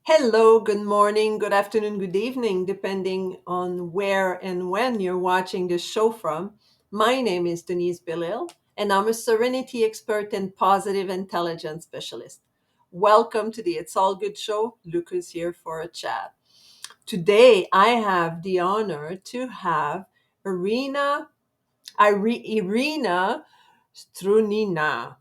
Hello, good morning, good afternoon, good evening, depending on where and when you're watching this show from. My name is Denise Belisle, and I'm a serenity expert and positive intelligence specialist. Welcome to the It's All Good show. Luke is here for a chat. Today, I have the honor to have Irina Irina Strunina,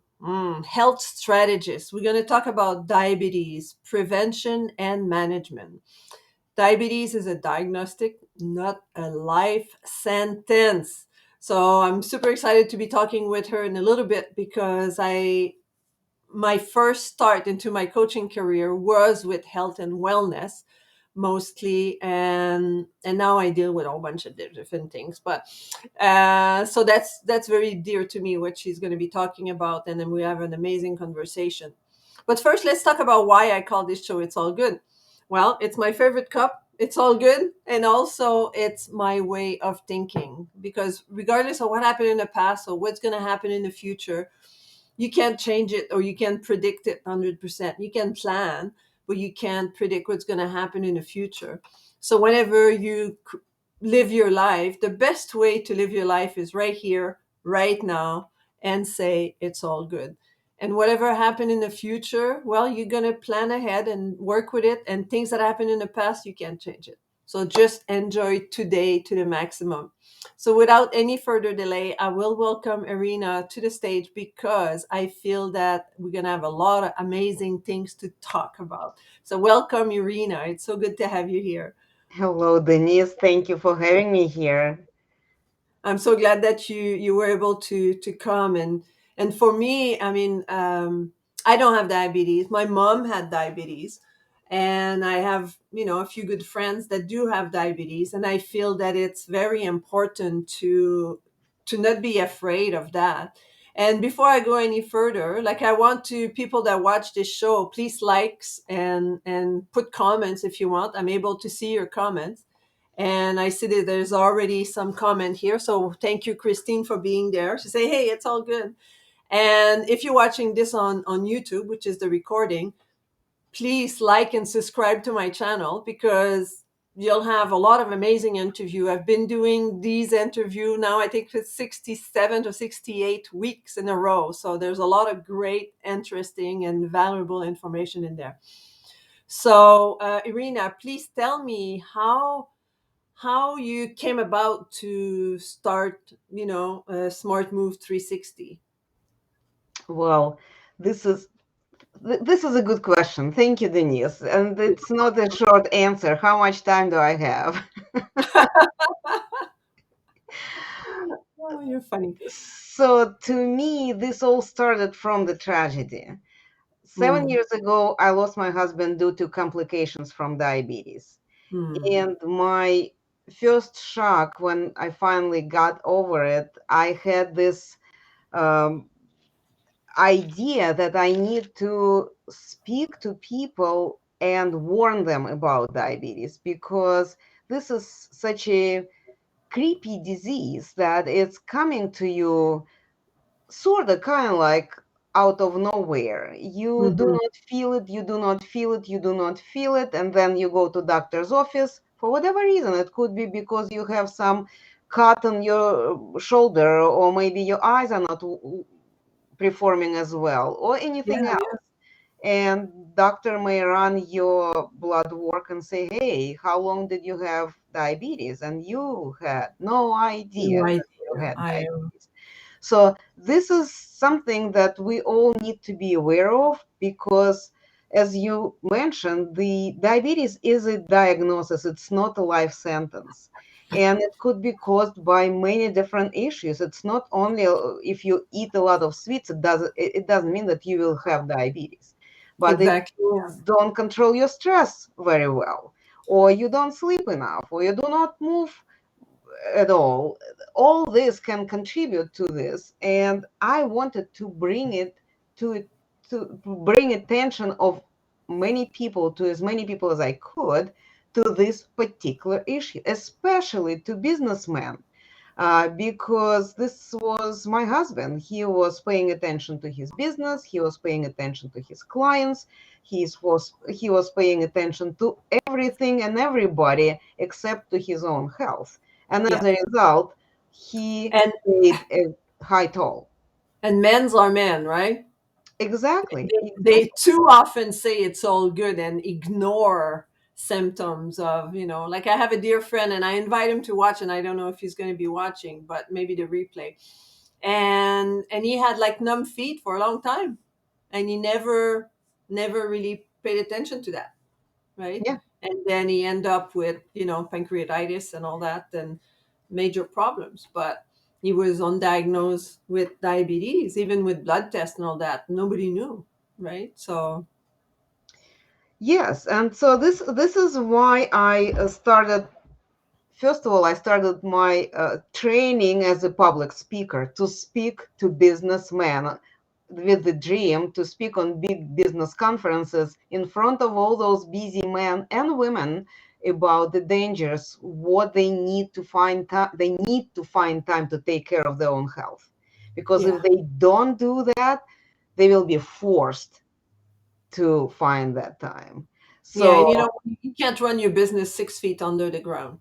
health strategist. We're going to talk about diabetes, prevention, and management. Diabetes is a diagnostic, not a life sentence. So I'm super excited to be talking with her in a little bit because I my first start into my coaching career was with health and wellness mostly, and now I deal with a whole bunch of different things, but so that's very dear to me what she's going to be talking about, and then we have an amazing conversation. But first, let's talk about why I call this show It's All Good. Well, it's my favorite cup. It's all good. And also, it's my way of thinking because regardless of what happened in the past or what's going to happen in the future, you can't change it or you can't predict it 100%. You can plan, but you can't predict what's going to happen in the future. So whenever you live your life, the best way to live your life is right here, right now, and say it's all good. And whatever happened in the future, well, you're going to plan ahead and work with it. And things that happened in the past, you can't change it. So just enjoy today to the maximum. So without any further delay, I will welcome Irina to the stage because I feel that we're going to have a lot of amazing things to talk about. So welcome, Irina. It's so good to have you here. Hello, Denise. Thank you for having me here. I'm so glad that you were able to come, and for me, I mean, I don't have diabetes. My mom had diabetes, and I have a few good friends that do have diabetes, and I feel that it's very important to not be afraid of that. And before I go any further, like I want to people that watch this show, please likes and put comments if you want. I'm able to see your comments. And I see that there's already some comment here. So thank you, Christine, for being there. She say, hey, it's all good. And if you're watching this on YouTube, which is the recording, please like and subscribe to my channel because you'll have a lot of amazing interview. I've been doing these interview now, I think it's 67 to 68 weeks in a row. So there's a lot of great, interesting, and valuable information in there. So, Irina, please tell me how you came about to start, Smart Move 360. Well, this is this is a good question. Thank you, Denise. And it's not a short answer. How much time do I have? Oh, you're funny. So, to me, this all started from the tragedy. 7 Mm, years ago, I lost my husband due to complications from diabetes. mm, And my first shock when I finally got over it, I had this um, idea that I need to speak to people and warn them about diabetes because this is such a creepy disease that it's coming to you sort of kind of like out of nowhere. You do mhm. not feel it, you do not feel it, you do not feel it, and then you go to doctor's office for whatever reason. It could be because you have some cut on your shoulder, or maybe your eyes are not performing as well, or Yeah, anything yeah. else. And doctor may run your blood work and say, hey, how long did you have diabetes? And you had no idea No that you idea. had I diabetes. So this is something that we all need to be aware of because, as you mentioned, the diabetes is a diagnosis. It's not a life sentence. And it could be caused by many different issues. It's not only if you eat a lot of sweets, it doesn't mean that you will have diabetes. But if exactly. you don't control your stress very well, or you don't sleep enough, or you do not move at all this can contribute to this. And I wanted to bring it to bring attention of many people, to as many people as I could, to this particular issue, especially to businessmen. because this was my husband. He was paying attention to his business. He was paying attention to his clients. He was paying attention to everything and everybody except to his own health. And as Yeah. a result, he And paid a high toll. men's are men, right? Exactly. They too often say it's all good and ignore symptoms of, like I have a dear friend and I invite him to watch, and I don't know if he's going to be watching, but maybe the replay. And he had like numb feet for a long time, and he never really paid attention to that, right? Yeah. And then he end up with, pancreatitis and all that, and major problems. But he was undiagnosed with diabetes, even with blood tests and all that. Nobody knew, right? So Yes. And so this is why I started. First of all, I started my training as a public speaker to speak to businessmen with the dream to speak on big business conferences in front of all those busy men and women about the dangers, what they need to find time. They need to find time to take care of their own health, because if yeah. they don't do that, they will be forced to find that time. Yeah, and So you can't run your business 6 feet under the ground.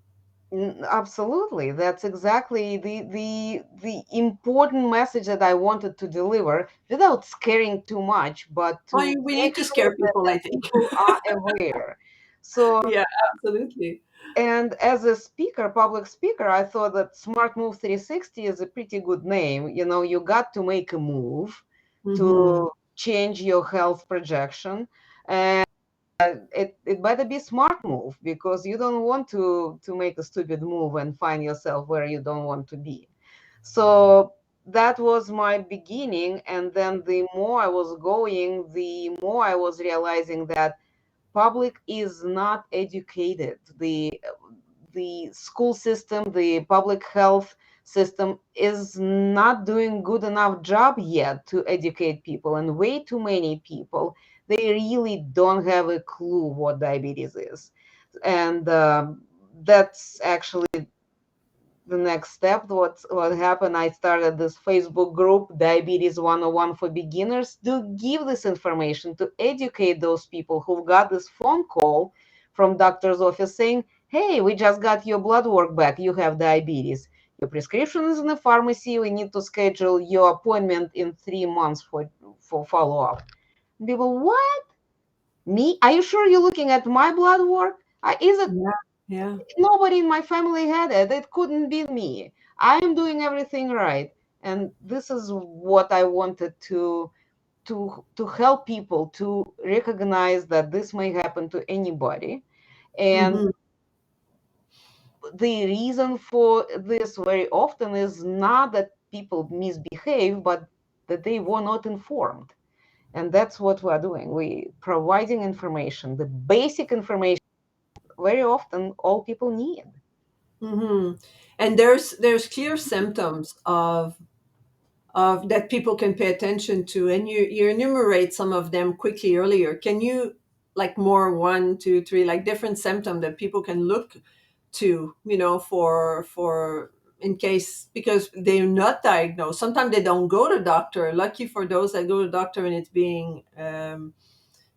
Absolutely. That's exactly the important message that I wanted to deliver without scaring too much, but Well, to we need make to sure scare that people, the I think. people are aware. So, Yeah, absolutely. and as a speaker, public speaker, I thought that Smart Move 360 is a pretty good name. You got to make a move Hmm. to change your health projection. And it better be smart move, because you don't want to make a stupid move and find yourself where you don't want to be. So that was my beginning, and then the more I was going, the more I was realizing that public is not educated. The school system, the public health system is not doing good enough job yet to educate people, and way too many people, they really don't have a clue what diabetes is. And that's actually the next step. What happened, I started this Facebook group, Diabetes 101 for Beginners, to give this information, to educate those people who've got this phone call from doctor's office saying, hey, we just got your blood work back, you have diabetes, your prescription is in the pharmacy, we need to schedule your appointment in 3 months for follow-up. People, what? Me? Are you sure you're looking at my blood work? Is it Yeah, yeah. Nobody in my family had it. It couldn't be me. I am doing everything right. And this is what I wanted to help people to recognize that this may happen to anybody. And Hmm. the reason for this very often is not that people misbehave, but that they were not informed. And that's what we're doing. We providing information, the basic information very often all people need. Hmm. And there's clear symptoms of that people can pay attention to, and you enumerate some of them quickly earlier. Can you, like, more one, two, three, like different symptom that people can look to, for in case, because they're not diagnosed. Sometimes they don't go to doctor. Lucky for those that go to doctor and it's being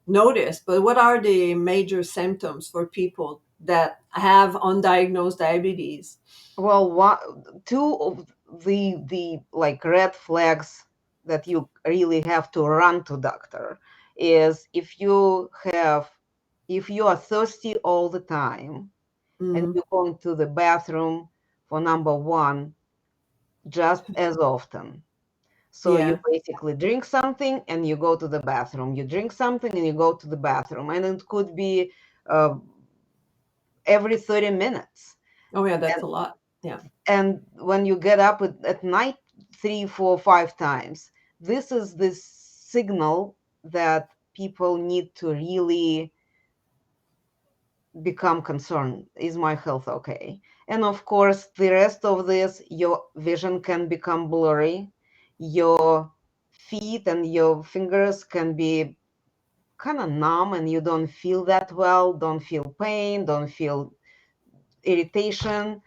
noticed. But what are the major symptoms for people that have undiagnosed diabetes? Well, two of the like red flags that you really have to run to doctor is if you are thirsty all the time and Mm, you're going to the bathroom for number one just as often. So you yeah. basically drink something and you go to the bathroom. You drink something and you go to the bathroom, and it could be uh, every 30 minutes. Oh yeah, that's a lot. Yeah. And when you get up at night 3 4 5 times, this is this signal that people need to really become concerned. Is my health okay? And of course, the rest of this, your vision can become blurry, your feet and your fingers can be kind of numb, and you don't feel that well, don't feel pain, don't feel irritation.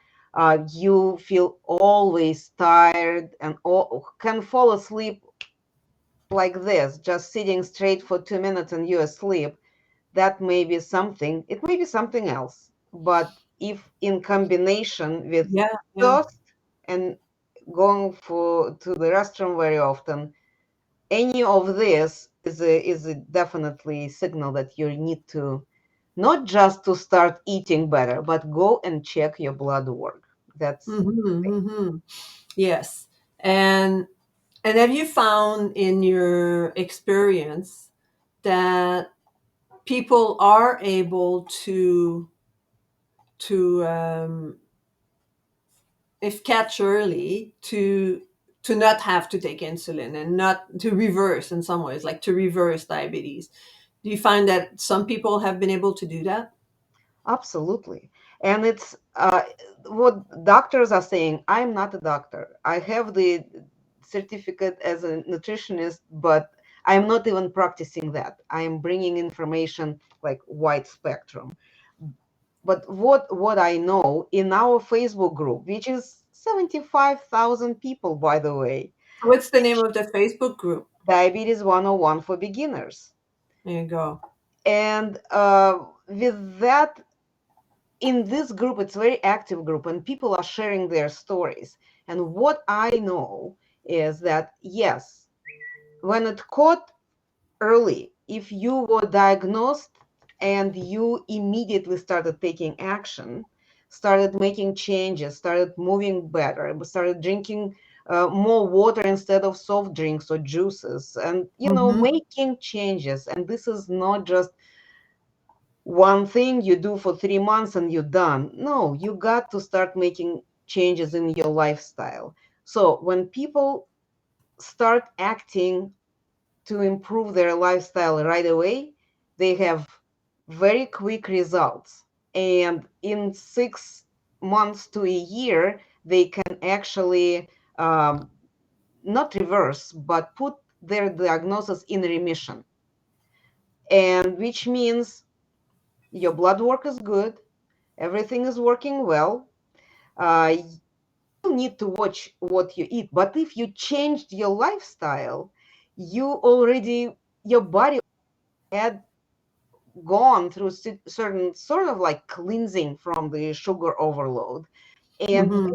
You feel always tired and can fall asleep like this, just sitting straight for 2 minutes and you're asleep. That may be something, it may be something else. But if in combination with Yeah, yeah. thirst and going to the restroom very often, any of this is a definitely signal that you need to not just to start eating better, but go and check your blood work. That's Yes. And have you found in your experience that people are able to if catch early, to not have to take insulin and not to reverse in some ways, like to reverse diabetes? Do you find that some people have been able to do that? absolutely. And it's what doctors are saying. I'm not a doctor. I have the certificate as a nutritionist, but I'm not even practicing that. I am bringing information like wide spectrum. But what I know in our Facebook group, which is 75,000 people, by the way, What's the name of the Facebook group? Diabetes 101 for beginners. There you go. And with that, in this group, it's a very active group, and people are sharing their stories. And what I know is that, yes, when it caught early, if you were diagnosed and you immediately started taking action, started making changes, started moving better, started drinking more water instead of soft drinks or juices, and Hmm. making changes. And this is not just one thing you do for 3 months and you're done. No, you got to start making changes in your lifestyle. So when people start acting to improve their lifestyle right away, they have very quick results. And in 6 months to a year, they can actually not reverse, but put their diagnosis in remission. And which means your blood work is good, everything is working well. You need to watch what you eat, but if you changed your lifestyle, your body had gone through certain sort of like cleansing from the sugar overload. And Hmm.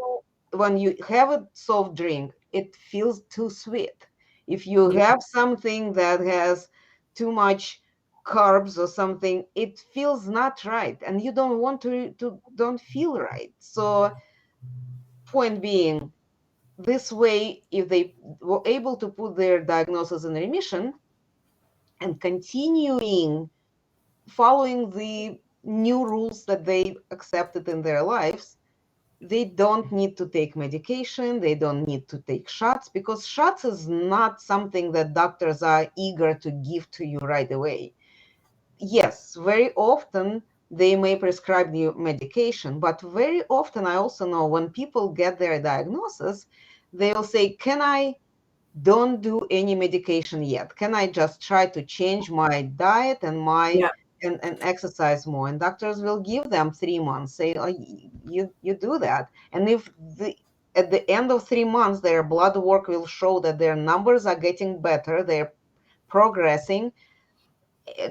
when you have a soft drink, it feels too sweet. If you Yeah. have something that has too much carbs or something, it feels not right, and you don't want to don't feel right. So point being, this way, if they were able to put their diagnosis in remission and continuing following the new rules that they accepted in their lives, they don't need to take medication, they don't need to take shots, because shots is not something that doctors are eager to give to you right away. Yes, very often they may prescribe you medication, but very often I also know when people get their diagnosis, they'll say, can I don't do any medication yet? Can I just try to change my diet and Yeah. and exercise more? And doctors will give them 3 months, say, oh, you do that. And if at the end of 3 months their blood work will show that their numbers are getting better, they're progressing,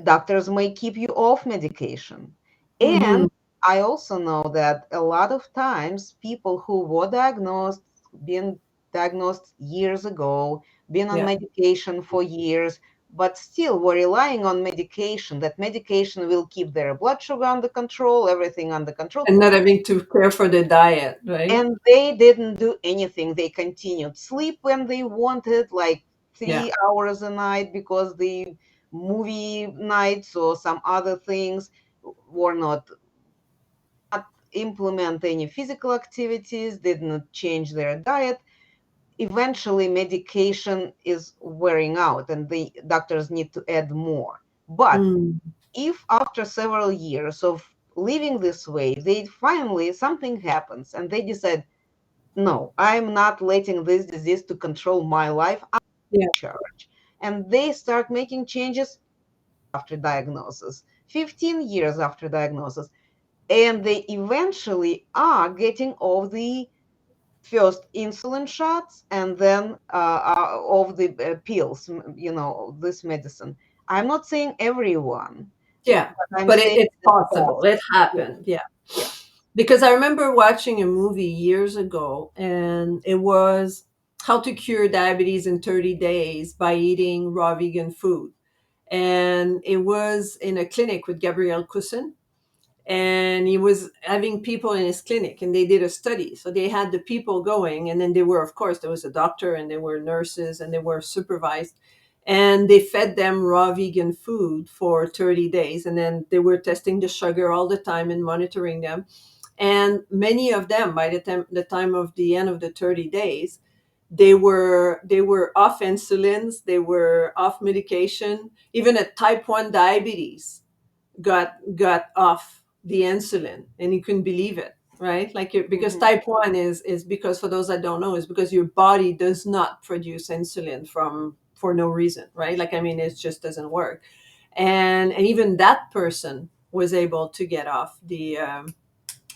doctors may keep you off medication. Hmm. And I also know that a lot of times people who were been diagnosed years ago, been on Yeah. medication for years, but still were relying on medication, that medication will keep their blood sugar under control, everything under control. And not having to care for the diet, right? And they didn't do anything. They continued sleep when they wanted, like Yeah. 3 hours a night, because the movie nights or some other things were not implement any physical activities, did not change their diet. Eventually, medication is wearing out, and the doctors need to add more. But Mm. if after several years of living this way, they finally something happens and they decide, no, I'm not letting this disease to control my life. I'm Yeah. in charge. And they start making changes after diagnosis, 15 years after diagnosis. and they eventually are getting off the first insulin shots and then of the pills, this medicine. I'm not saying everyone, Yeah, but I'm but saying it's it's possible. It possible. Yeah, happened. Yeah. yeah. Because I remember watching a movie years ago, and it was how to cure diabetes in 30 days by eating raw vegan food. And it was in a clinic with Gabrielle Cousin, and he was having people in his clinic, and they did a study. So they had the people going, and then they were, of course, there was a doctor and there were nurses and they were supervised, and they fed them raw vegan food for 30 days, and then they were testing the sugar all the time and monitoring them. And many of them, by the time of the end of the 30 days, they were off insulins, they were off medication. Even a type 1 diabetes got off the insulin, and you couldn't believe it, right? Like, because Hmm. type 1 is because, for those that don't know, is because your body does not produce insulin from for no reason, right? Like, I mean, it just doesn't work. And even that person was able to get off the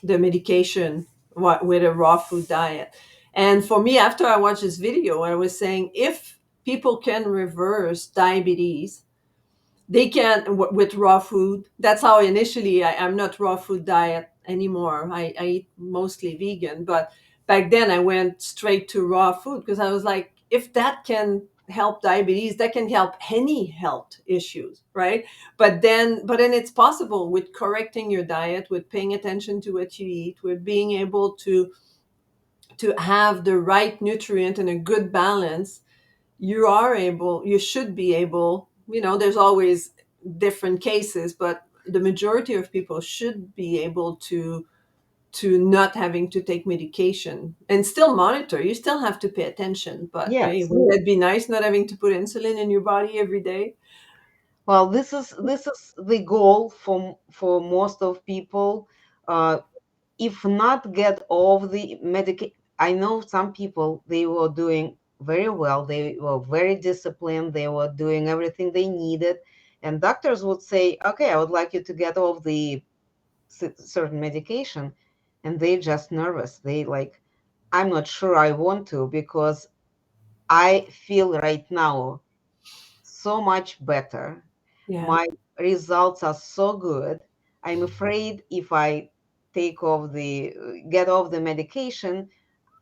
medication with a raw food diet. And for me, after I watched this video, I was saying, if people can reverse diabetes, they can with raw food. That's how initially I'm not raw food diet anymore. I eat mostly vegan, but back then I went straight to raw food because I was like, if that can help diabetes, that can help any health issues, right? But then it's possible with correcting your diet, with paying attention to what you eat, with being able to have the right nutrient and a good balance. You should be able, there's always different cases, but the majority of people should be able to not having to take medication and still monitor. You still have to pay attention, but hey, Yes. wouldn't that be nice, not having to put insulin in your body every day? Well, this is the goal for most of people. If not get off the medication, I know some people, they were doing very well. They were very disciplined. They were doing everything they needed, and doctors would say, "Okay, I would like you to get off the certain medication," and they just nervous. They like, "I'm not sure I want to because I feel right now so much better. Yeah, My results are so good. I'm afraid if I get off the medication,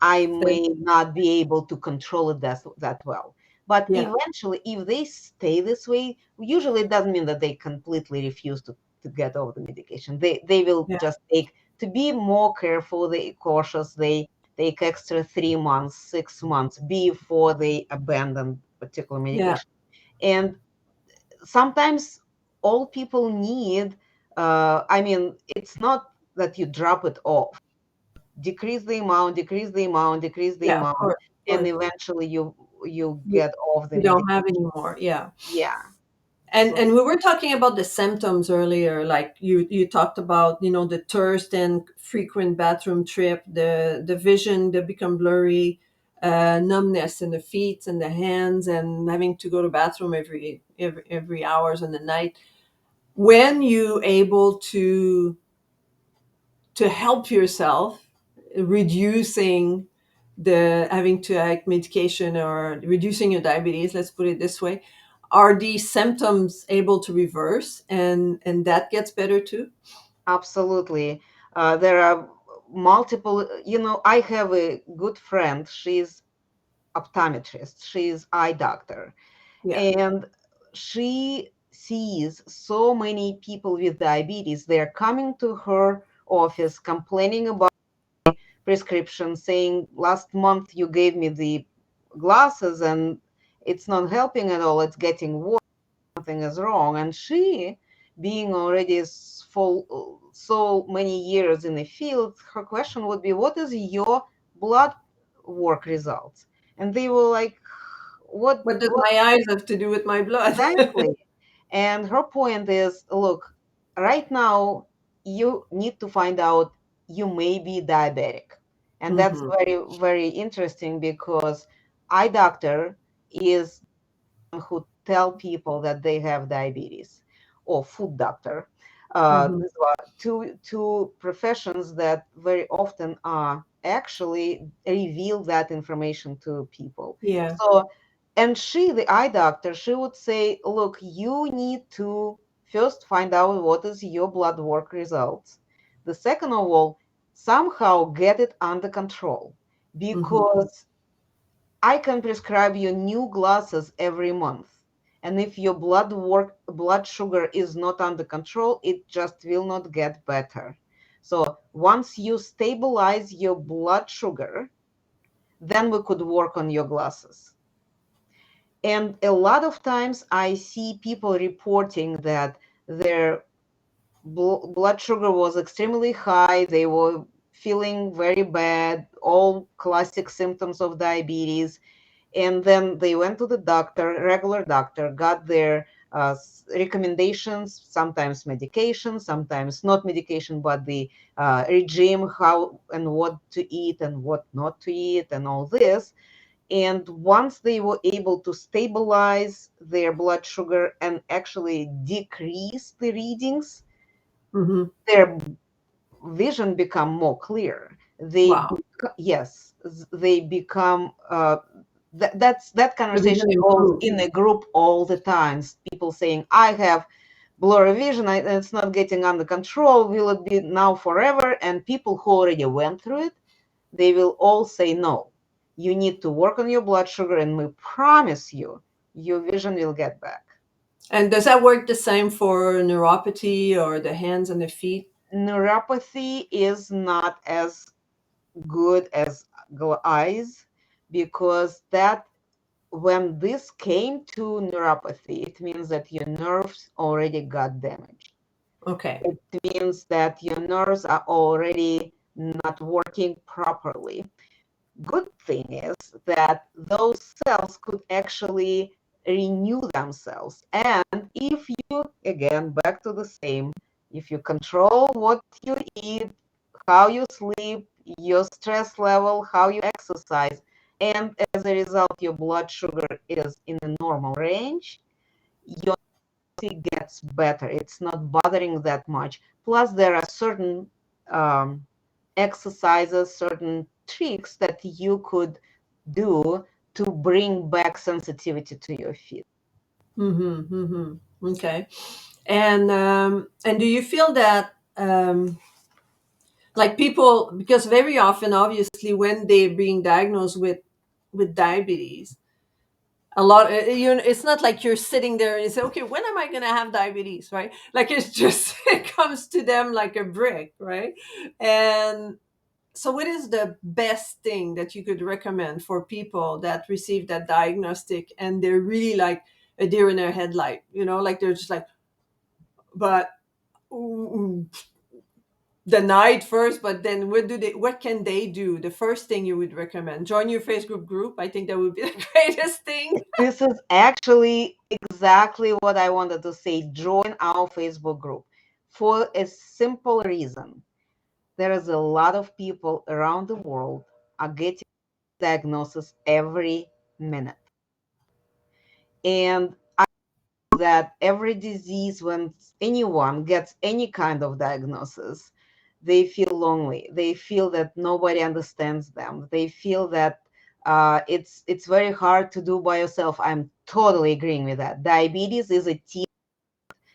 I that- may not be able to control it that well." But yeah, eventually, if they stay this way, usually it doesn't mean that they completely refuse to get off the medication. They will yeah, just take, to be more careful, they cautious, they take extra 3 months, 6 months before they abandon particular yeah, medication. And sometimes all people need, I mean, it's not that you drop it off, decrease the amount, decrease the amount, decrease the yeah, of amount, course, of and course. eventually you you, get off the you don't have medication. anymore. Yeah. Yeah. And So and we were talking about the symptoms earlier, like you talked about, the thirst and frequent bathroom trip, the vision that become blurry, numbness in the feet and the hands, and having to go to bathroom every hours in the night. When you able to help yourself, reducing the having to take medication or reducing your diabetes, let's put it this way, are these symptoms able to reverse, and that gets better too? absolutely, there are multiple. I have a good friend. She's optometrist. She's eye doctor, Yeah, and she sees so many people with diabetes. They're coming to her office complaining about prescription, saying, "Last month you gave me the glasses and it's not helping at all, it's getting worse, something is wrong." And she, being already full so many years in the field, her question would be, "What is your blood work results?" And they were like, what does what my eyes have to do with my blood? exactly?" And her point is, look, right now you need to find out you may be diabetic. And that's Hmm. very, very interesting because eye doctor is who tell people that they have diabetes, or food doctor. Hmm. These are two professions that very often are actually reveal that information to people. Yeah. So, and she, the eye doctor, she would say, look, you need to first find out what is your blood work results. The second of all, somehow get it under control, Hmm. because I can prescribe you new glasses every month. And if your blood sugar is not under control, it just will not get better. So once you stabilize your blood sugar, then we could work on your glasses. And a lot of times I see people reporting that their blood sugar was extremely high. They were feeling very bad, all classic symptoms of diabetes. And then they went to the doctor, regular doctor, got their recommendations, sometimes medication, sometimes not medication, but the regime, how and what to eat and what not to eat, and all this. And once they were able to stabilize their blood sugar and actually decrease the readings, Hmm. their vision become more clear. Wow. Yes, they become that The conversation vision goes improved. in a group all the time. People saying, I have blurry vision, it's not getting under control, will it be now forever? And people who already went through it, they will all say, no, you need to work on your blood sugar, and we promise you your vision will get back. And does that work the same for neuropathy or the hands and the feet? Neuropathy is not as good as eyes, because that when this came to neuropathy, it means that your nerves already got damaged. Okay. It means that your nerves are already not working properly. Good thing is that those cells could actually renew themselves. And if you, again, back to the same, if you control what you eat, how you sleep, your stress level, how you exercise, and as a result, your blood sugar is in a normal range, your body gets better. It's not bothering that much. Plus, there are certain um, exercises, certain tricks that you could do to bring back sensitivity to your feet. Mm-hmm. Mm-hmm. Okay. And do you feel that like people, because very often, obviously, when they're being diagnosed with diabetes, a lot it's not like you're sitting there and you say, okay, when am I going to have diabetes, right? Like it's just it comes to them like a brick, right? And so what is the best thing that you could recommend for people that receive that diagnostic and they're really like a deer in their headlight, like they're just like, but ooh, denied first, but then what can they do? The first thing you would recommend, join your Facebook group. I think that would be the greatest thing. This is actually exactly what I wanted to say. Join our Facebook group for a simple reason. There is a lot of people around the world are getting diagnosis every minute. And that every disease, when anyone gets any kind of diagnosis, they feel lonely. They feel that nobody understands them. They feel that it's very hard to do by yourself. I'm totally agreeing with that. Diabetes is a team,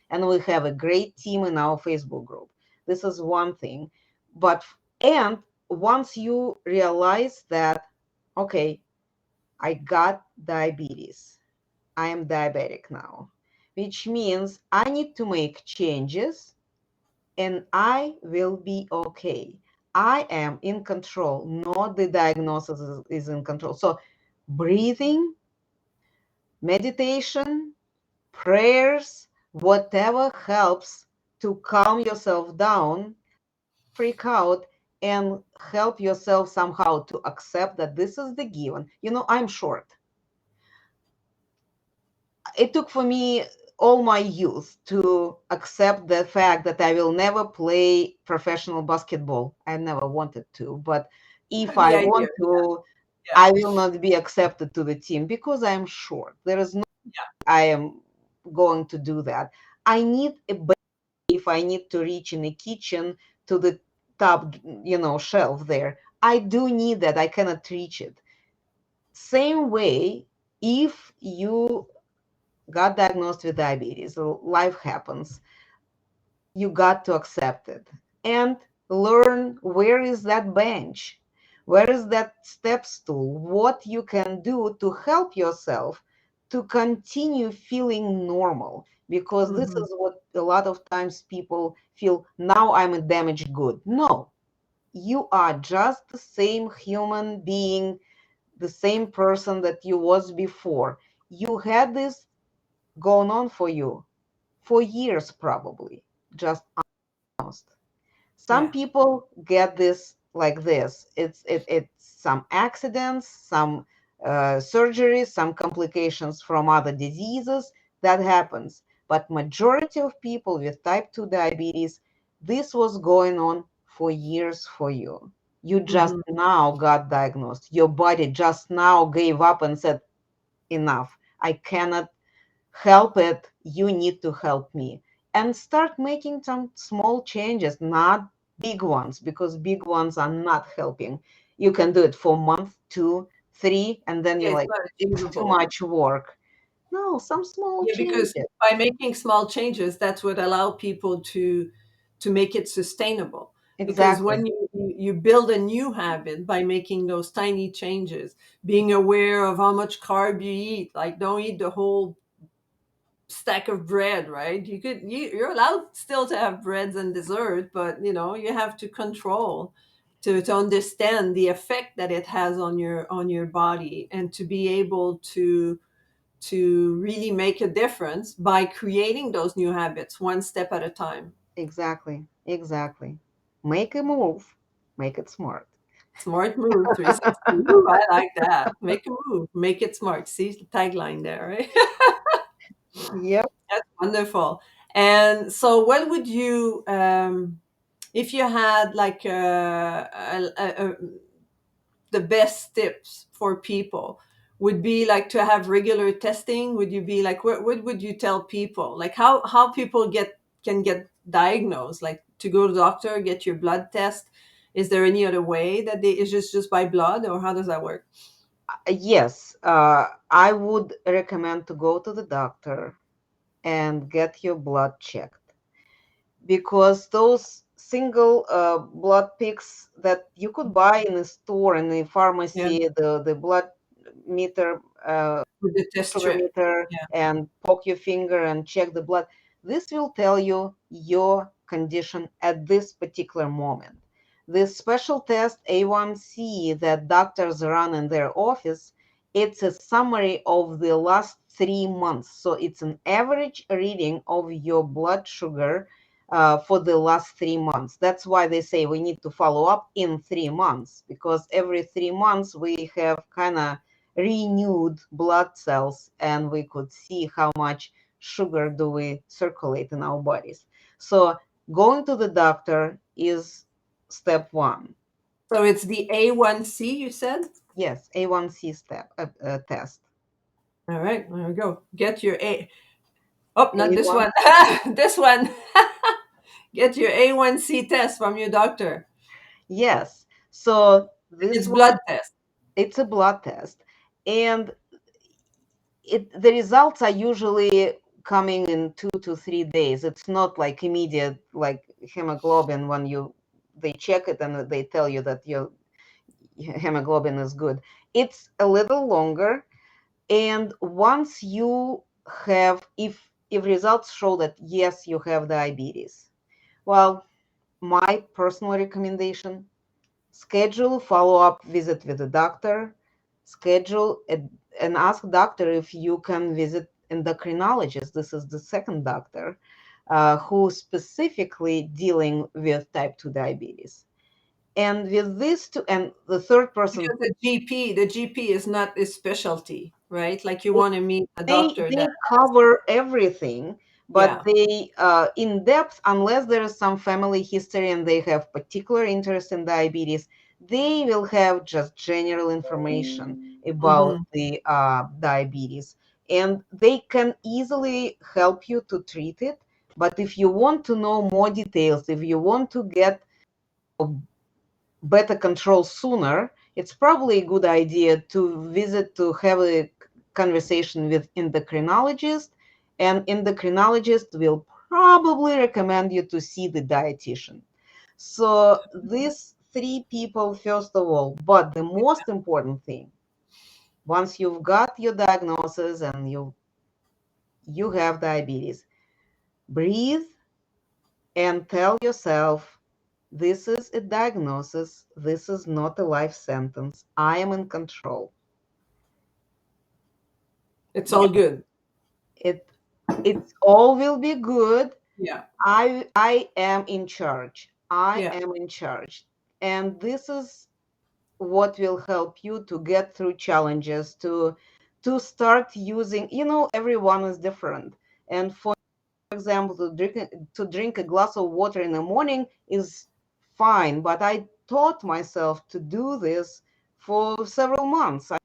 and we have a great team in our Facebook group. This is one thing. But and once you realize that, okay, I got diabetes, I am diabetic now, which means I need to make changes and I will be okay. I am in control, not the diagnosis is in control. So, breathing, meditation, prayers, whatever helps to calm yourself down, freak out, and help yourself somehow to accept that this is the given. I'm short. It took for me all my youth to accept the fact that I will never play professional basketball. I never wanted to, but if The I idea. want to, Yeah. I will not be accepted to the team because I am short. There is no Yeah. I am going to do that. I need a if I need to reach in the kitchen to the top, shelf there. I do need that. I cannot reach it. Same way, if you got diagnosed with diabetes, life happens, you got to accept it and learn where is that bench, where is that step stool, what you can do to help yourself to continue feeling normal. Because this Hmm. is what a lot of times people feel, now I'm a damaged good. No, you are just the same human being, the same person that you was before. You had this going on for you for years probably, just diagnosed. Some Yeah. people get this like this. It's some accidents, some surgeries, some complications from other diseases that happens. But majority of people with type 2 diabetes, this was going on for years for you. You just Hmm. now got diagnosed. Your body just now gave up and said, enough. I cannot help it. You need to help me. And start making some small changes, not big ones, because big ones are not helping. You can do it for a month, two, three, and then Yeah, you're it's like, not it's too achievable. much work. No, some small Yeah, because changes. by making small changes, that's what allow people to make it sustainable. Because Exactly. when you build a new habit by making those tiny changes, being aware of how much carb you eat, like don't eat the whole stack of bread, right? You're allowed still to have breads and dessert, but you have to control to understand the effect that it has on your body, and to be able to really make a difference by creating those new habits one step at a time. Exactly. Exactly. Make a move. Make it smart. Smart move 360. Ooh, I like that. Make a move, make it smart. See the tagline there, right? Yep. That's wonderful. And so, what would you, if you had like the best tips for people, would be like to have regular testing? Would you be like, what would you tell people? Like how people can get diagnosed, like to go to the doctor, get your blood test. Is there any other way that they, is just by blood, or how does that work? Yes. I would recommend to go to the doctor and get your blood checked, because those single blood picks that you could buy in a store, in a Yeah, pharmacy, the blood meter, with the test sugar strip. meter, Yeah. and poke your finger and check the blood. This will tell you your condition at this particular moment. This special test A1C that doctors run in their office, it's a summary of the last 3 months. So it's an average reading of your blood sugar for the last 3 months. That's why they say we need to follow up in 3 months, because every 3 months we have kind of renewed blood cells and we could see how much sugar do we circulate in our bodies. So going to the doctor is step one. So it's the A1C you said. Yes, A1C step test. All right, there we go. Get your oh, not this A1. one. This one. Get your A1C test from your doctor. Yes. So It's this one, blood test. it's a blood test, and the results are usually coming in 2 to 3 days. It's not like immediate, like hemoglobin, when you they check it and they tell you that your hemoglobin is good. It's a little longer, and once you have, if results show that yes, you have diabetes, well, my personal recommendation: schedule follow-up visit with the doctor, schedule and ask doctor if you can visit endocrinologist. This is the second doctor who specifically dealing with type 2 diabetes. And with this two, and the third person, Because the GP is not a specialty, right? Like you want to meet a doctor they that, cover everything, but yeah. they in depth, unless there is some family history and they have particular interest in diabetes, they will have just general information about Hmm. the diabetes, and they can easily help you to treat it. But if you want to know more details, if you want to get better control sooner, it's probably a good idea to have a conversation with endocrinologist, and endocrinologist will probably recommend you to see the dietitian. So these three people, first of all, but the most important thing, once you've got your diagnosis and you have diabetes, breathe and tell yourself, this is a diagnosis. This is not a life sentence. I am in control. It's Yeah, all good. it it's all will be good. Yeah. I am in charge. I Yeah. am in charge. And this is what will help you to get through challenges, to start using, everyone is different. And for example, to drink a glass of water in the morning is fine, but I taught myself to do this for several months. I'm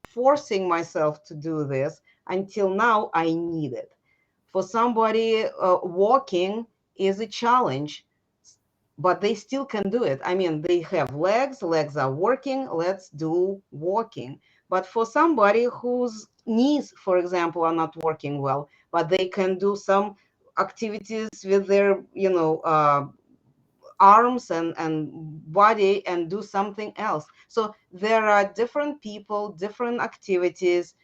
forcing myself to do this until now I need it. For somebody, walking is a challenge, but they still can do it. I mean, they have legs are working, let's do walking. But for somebody whose knees, for example, are not working well, but they can do some activities with their, arms and body and do something else. So there are different people, different activities,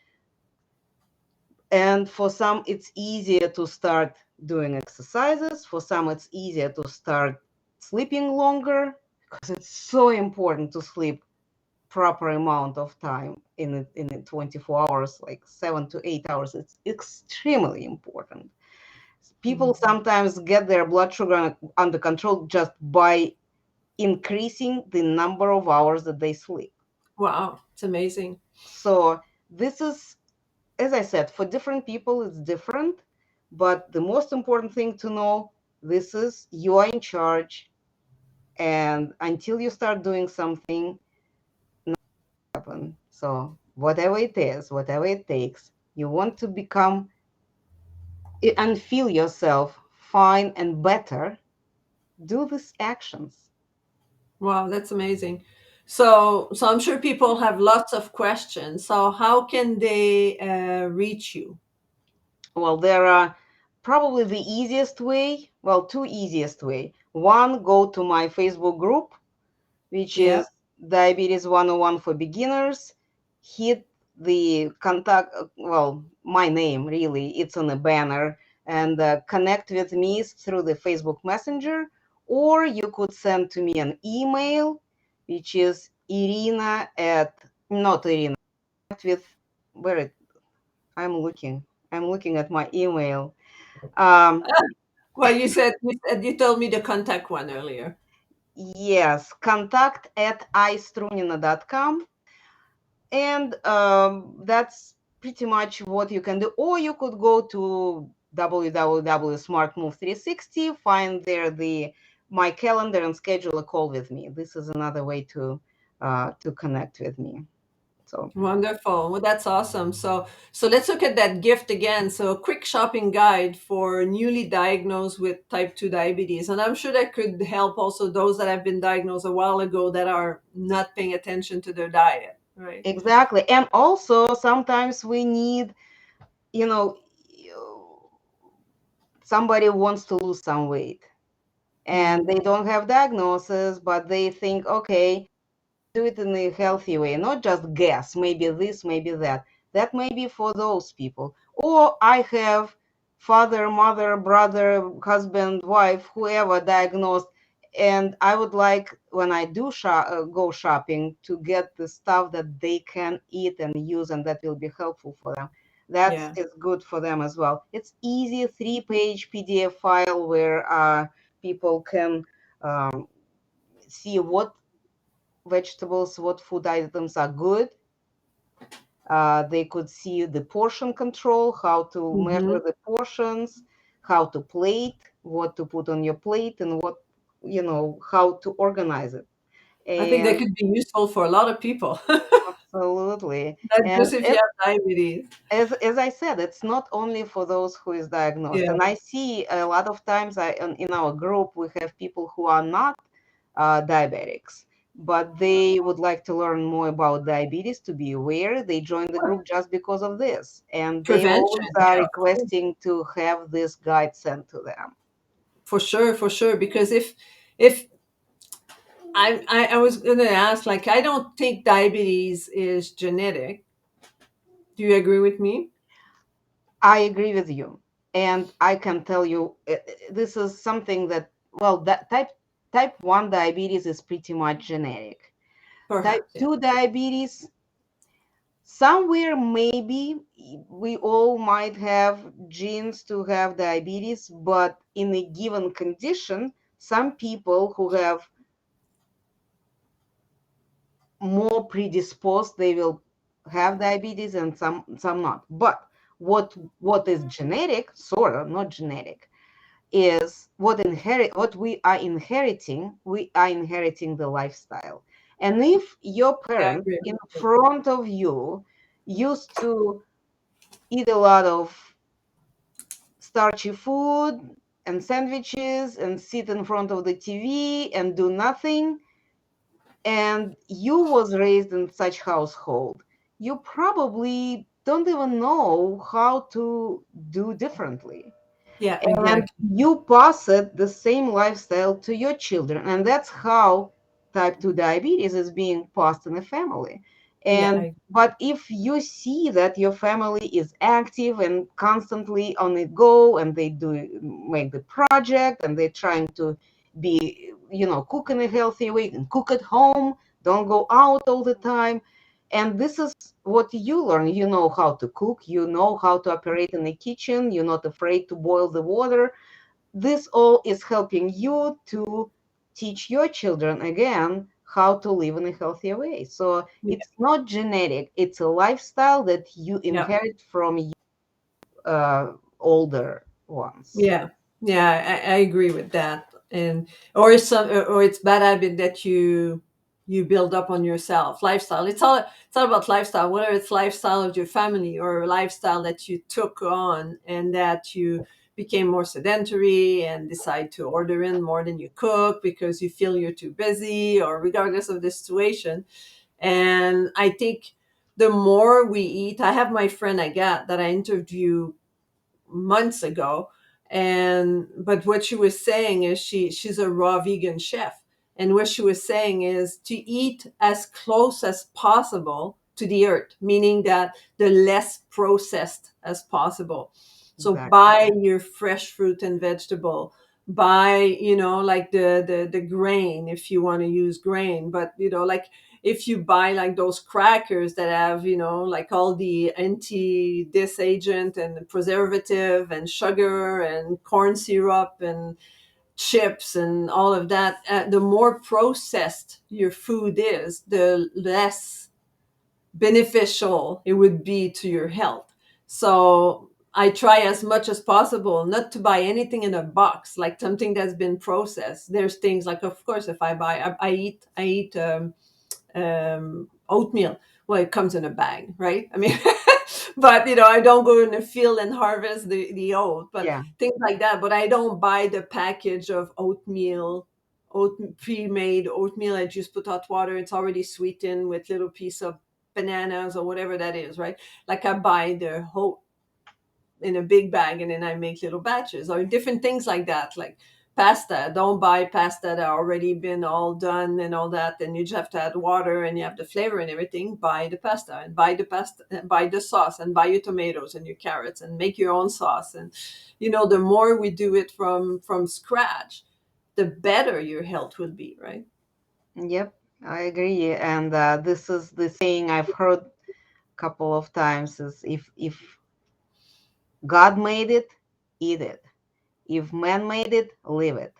and for some, it's easier to start doing exercises. For some, it's easier to start sleeping longer, because it's so important to sleep proper amount of time in 24 hours, like 7 to 8 hours. It's extremely important. People Mhm. sometimes get their blood sugar under control just by increasing the number of hours that they sleep. Wow. It's amazing. So this is, as I said, for different people, it's different. But the most important thing to know, this is you are in charge. And until you start doing something, nothing happen. So whatever it is, whatever it takes, you want to become and feel yourself fine and better, do these actions. Wow, that's amazing. So I'm sure people have lots of questions. So how can they reach you? Well, there are probably the easiest way, well, two easiest way. One, go to my Facebook group, which Yeah. is Diabetes 101 for Beginners. Hit the contact, well, my name really, it's on a banner, and connect with me through the Facebook Messenger, or you could send to me an email, which is Irina at, not Irina, with, where it, I'm looking at my email. Um, Well, you told me the contact one earlier. yes, contact at istrunina.com. And that's pretty much what you can do. Or you could go to www.smartmove360, find there the my calendar and schedule a call with me. This is another way to connect with me. So Wonderful. Well, that's awesome. So let's look at that gift again. So a quick shopping guide for newly diagnosed with type 2 diabetes. And I'm sure that could help also those that have been diagnosed a while ago that are not paying attention to their diet, right? exactly. And also sometimes we need, you know, somebody wants to lose some weight and they Mm, don't have diagnosis, but they think, okay, do it in a healthy way, not just guess, maybe this, maybe that. That may be for those people. Or I have father, mother, brother, husband, wife, whoever diagnosed, and I would like, when I do go shopping, to get the stuff that they can eat and use, and that will be helpful for them. That's yeah. is good for them as well. It's easy, 3-page PDF file where people can see what vegetables, what food items are good. They could see the portion control, how to measure Hmm. the portions, how to plate, what to put on your plate, and how to organize it. I think that And could be useful for a lot of people. Absolutely. Not And just if you have diabetes. as I said, it's not only for those who is diagnosed. Yeah, And I see a lot of times in our group, we have people who are not diabetics, but they would like to learn more about diabetes to be aware. They join the group just because of this. And they prevention. always Yeah, are of course. requesting to have this guide sent to them. For sure, for sure. Because if I was gonna ask, like, I don't think diabetes is genetic. Do you agree with me? I agree with you. And I can tell you, this is something that, well, that type 1 diabetes is pretty much genetic. Type Perhaps, yeah. 2 diabetes, somewhere maybe we all might have genes to have diabetes, but in a given condition, some people who have more predisposed, they will have diabetes and some not. But what is genetic, sort of, not genetic, is what we are inheriting the lifestyle. And if your Yeah, I parents agree. in front of you used to eat a lot of starchy food and sandwiches and sit in front of the TV and do nothing, and you was raised in such household, you probably don't even know how to do differently, Yeah, and exactly. you pass it the same lifestyle to your children, and that's how type 2 diabetes is being passed in a family. Yeah, And but if you see that your family is active and constantly on the go, and they do make the project, and they're trying to be, cook in a healthy way and cook at home, don't go out all the time, and this is what you learn. You know how to cook, you know how to operate in the kitchen, you're not afraid to boil the water. This all is helping you to teach your children again how to live in a healthier way. So yeah, it's not genetic, it's a lifestyle that you yeah. inherit from older ones. Yeah, yeah, I agree with that. And or it's bad habit that you build up on yourself. Lifestyle. It's all about lifestyle. Whether it's lifestyle of your family or a lifestyle that you took on and that you became more sedentary and decide to order in more than you cook because you feel you're too busy or regardless of the situation. And I think the more we eat, I have my friend Agathe that I interview months ago, and but what she was saying is she's a raw vegan chef, and what she was saying is to eat as close as possible to the earth, meaning that the less processed as possible. So Exactly. buy your fresh fruit and vegetable, buy, like the grain if you want to use grain, but like if you buy like those crackers that have, like all the anti this agent and preservative and sugar and corn syrup and chips and all of that, the more processed your food is, the less beneficial it would be to your health. So I try as much as possible not to buy anything in a box, like something that's been processed. There's things like, of course, if I buy, I eat oatmeal. Well, it comes in a bag, right? I mean, but I don't go in the field and harvest the oat, but Yeah. things like that. But I don't buy the package of oatmeal, pre-made oatmeal. I just put hot water. It's already sweetened with little piece of bananas or whatever that is, right? Like I buy the whole in a big bag and then I make little batches or different things like that. Like pasta, don't buy pasta that already been all done and all that. And you just have to add water and you have the flavor and everything. Buy the pasta and buy the sauce and buy your tomatoes and your carrots and make your own sauce. And the more we do it from scratch, the better your health will be, right? Yep, I agree. And this is the saying I've heard a couple of times: is if God made it, eat it. If man made it, live it.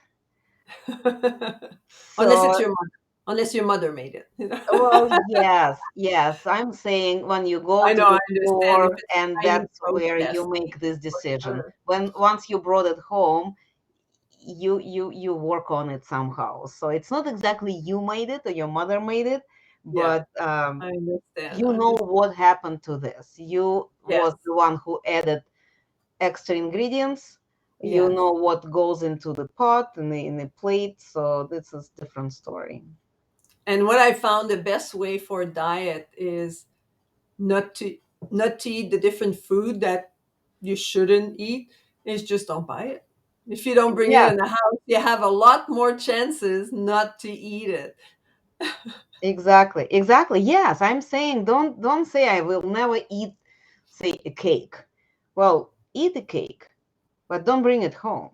Unless So, it's your mother. Unless your mother made it. well, yes, yes. I'm saying when you go I to know, I the understand if store, it's and highly that's where you processed, make this for decision. sure. When once you brought it home, you work on it somehow. So it's not exactly you made it or your mother made it, Yeah, but I understand. you know what happened to this. You was Yes, the one who added extra ingredients. You yes. know what goes into the pot and in the plate. So this is different story. And what I found the best way for a diet is not to not to eat the different food that you shouldn't eat. Is just don't buy it. If you don't bring it Yes, in the house, you have a lot more chances not to eat it. exactly. Exactly. Yes, I'm saying don't say I will never eat, say, a cake. Well, eat a cake, but don't bring it home.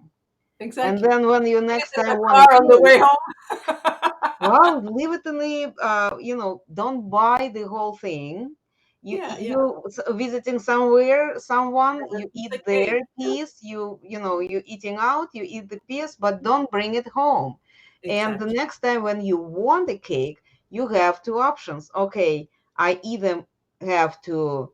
And Exactly. then when you Leave it next in time the want a car on the cake, way home. well, leave it in the, don't buy the whole thing. Yeah, yeah. Visiting somewhere, someone, And you it's eat a their cake. piece, you eating out, you eat the piece, but don't bring it home. And the Exactly. next time when you want a cake, you have two options. Okay, I either have to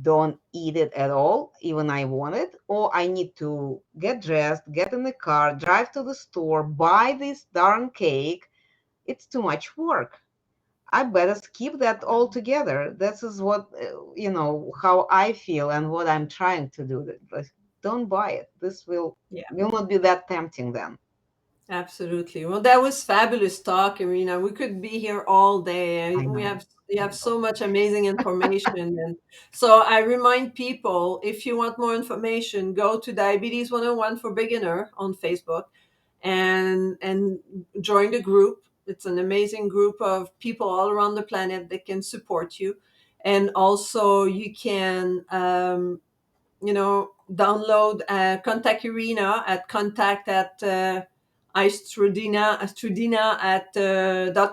don't eat it at all, even I want it, or I need to get dressed, get in the car, drive to the store, buy this darn cake. It's too much work. I better skip that altogether. This is what, how I feel and what I'm trying to do. Like, don't buy it. This Yeah. will not be that tempting then. Absolutely. Well, that was fabulous talk, Irina. We could be here all day. I We know. have we I have know. so much amazing information, and so I remind people, if you want more information, go to Diabetes 101 for Beginner on Facebook, and join the group. It's an amazing group of people all around the planet that can support you, and also you can download contact Irina at contact at Strudina at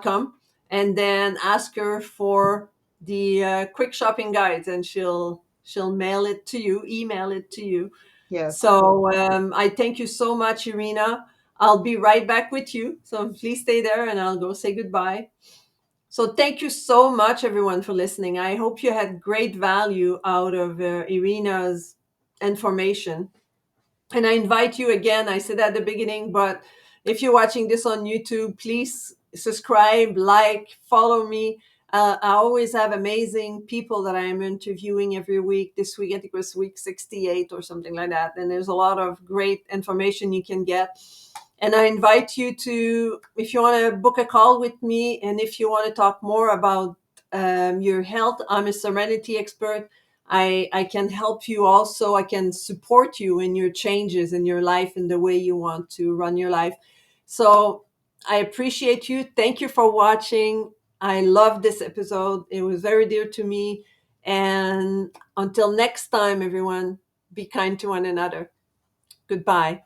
.com, and then ask her for the quick shopping guides, and she'll mail it to you, email it to you. Yes. So I thank you so much, Irina. I'll be right back with you, so please stay there, and I'll go say goodbye. So thank you so much, everyone, for listening. I hope you had great value out of Irina's information. And I invite you again, I said at the beginning, but if you're watching this on YouTube, please subscribe, like, follow me. I always have amazing people that I'm interviewing every week. This week, I think it was week 68 or something like that. And there's a lot of great information you can get. And I invite you to, if you want to book a call with me, and if you want to talk more about your health, I'm a Serenity expert. I can help you also. I can support you in your changes in your life and the way you want to run your life. So I appreciate you. Thank you for watching. I love this episode. It was very dear to me. And until next time, everyone, be kind to one another. Goodbye.